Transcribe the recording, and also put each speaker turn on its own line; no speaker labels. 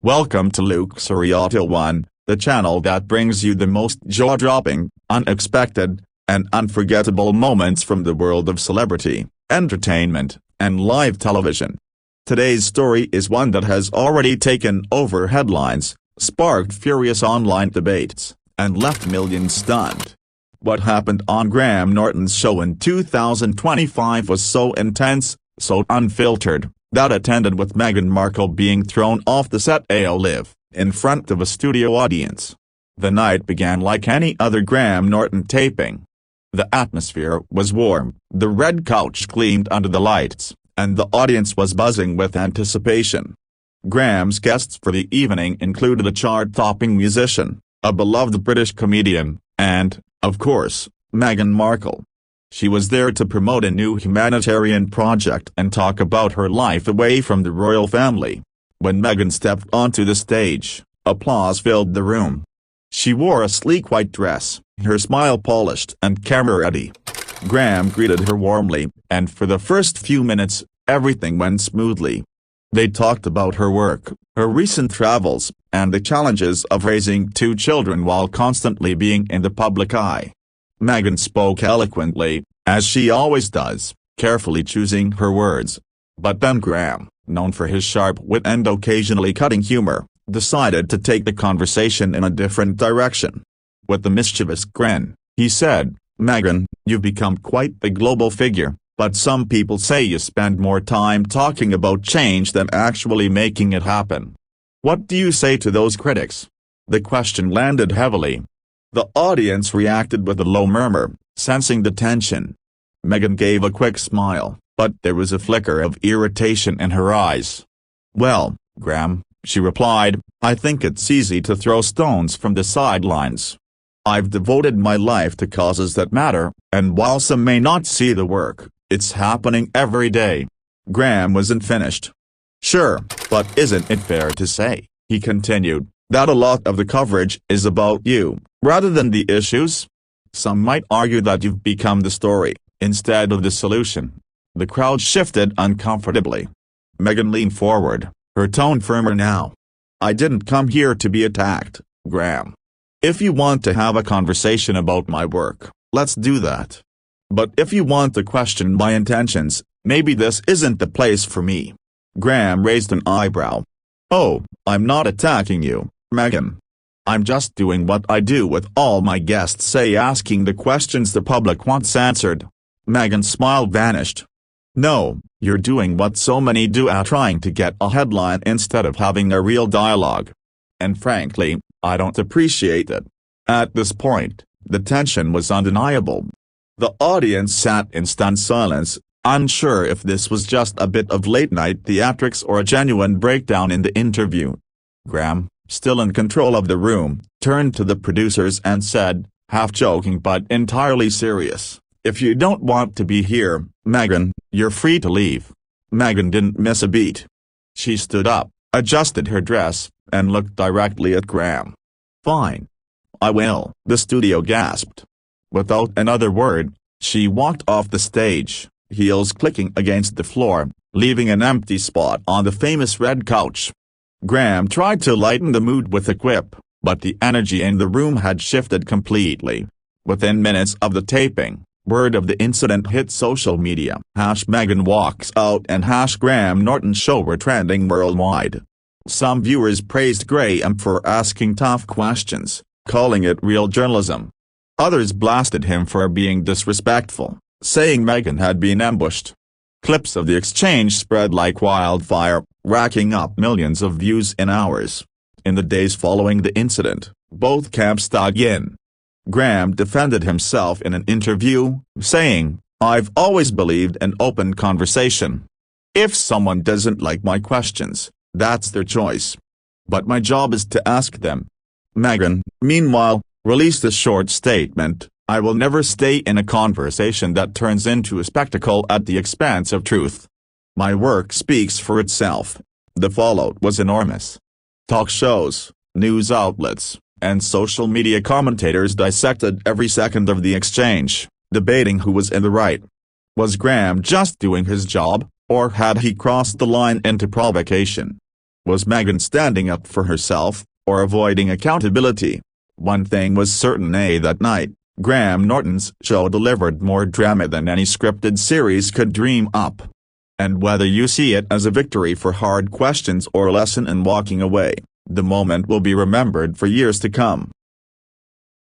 Welcome to Luxary Auto One, the channel that brings you the most jaw-dropping, unexpected, and unforgettable moments from the world of celebrity, entertainment, and live television. Today's story is one that has already taken over headlines, sparked furious online debates, and left millions stunned. What happened on Graham Norton's show in 2025 was so intense, so unfiltered, that it ended with Meghan Markle being thrown off the set live, in front of a studio audience. The night began like any other Graham Norton taping. The atmosphere was warm, the red couch gleamed under the lights, and the audience was buzzing with anticipation. Graham's guests for the evening included a chart-topping musician, a beloved British comedian, and, of course, Meghan Markle. She was there to promote a new humanitarian project and talk about her life away from the royal family. When Meghan stepped onto the stage, applause filled the room. She wore a sleek white dress, her smile polished and camera-ready. Graham greeted her warmly, and for the first few minutes, everything went smoothly. They talked about her work, her recent travels, and the challenges of raising two children while constantly being in the public eye. Meghan spoke eloquently, as she always does, carefully choosing her words. But then Graham, known for his sharp wit and occasionally cutting humor, decided to take the conversation in a different direction. With a mischievous grin, he said, "Meghan, you've become quite the global figure, but some people say you spend more time talking about change than actually making it happen. What do you say to those critics?" The question landed heavily. The audience reacted with a low murmur, sensing the tension. Meghan gave a quick smile, but there was a flicker of irritation in her eyes. "Well, Graham," she replied, "I think it's easy to throw stones from the sidelines. I've devoted my life to causes that matter, and while some may not see the work, it's happening every day." Graham wasn't finished. "Sure, but isn't it fair to say," he continued, "that a lot of the coverage is about you, rather than the issues? Some might argue that you've become the story, instead of the solution." The crowd shifted uncomfortably. Meghan leaned forward, her tone firmer now. "I didn't come here to be attacked, Graham. If you want to have a conversation about my work, let's do that. But if you want to question my intentions, maybe this isn't the place for me." Graham raised an eyebrow. "Oh, I'm not attacking you, Meghan. I'm just doing what I do with all my guests, say, asking the questions the public wants answered." Meghan's smile vanished. "No, you're doing what so many do, trying to get a headline instead of having a real dialogue. And frankly, I don't appreciate it." At this point, the tension was undeniable. The audience sat in stunned silence, unsure if this was just a bit of late-night theatrics or a genuine breakdown in the interview. Graham, still in control of the room, turned to the producers and said, half joking but entirely serious, "If you don't want to be here, Meghan, you're free to leave." Meghan didn't miss a beat. She stood up, adjusted her dress, and looked directly at Graham. "Fine. I will," the studio gasped. Without another word, she walked off the stage, heels clicking against the floor, leaving an empty spot on the famous red couch. Graham tried to lighten the mood with a quip, but the energy in the room had shifted completely. Within minutes of the taping, word of the incident hit social media. #Meghan walks out and #Graham Norton Show were trending worldwide. Some viewers praised Graham for asking tough questions, calling it real journalism. Others blasted him for being disrespectful, saying Meghan had been ambushed. Clips of the exchange spread like wildfire, racking up millions of views in hours. In the days following the incident, both camps dug in. Graham defended himself in an interview, saying, "I've always believed in open conversation. If someone doesn't like my questions, that's their choice. But my job is to ask them." Meghan, meanwhile, released a short statement, "I will never stay in a conversation that turns into a spectacle at the expense of truth. My work speaks for itself." The fallout was enormous. Talk shows, news outlets, and social media commentators dissected every second of the exchange, debating who was in the right. Was Graham just doing his job, or had he crossed the line into provocation? Was Meghan standing up for herself, or avoiding accountability? One thing was certain: that night, Graham Norton's show delivered more drama than any scripted series could dream up. And whether you see it as a victory for hard questions or a lesson in walking away, the moment will be remembered for years to come.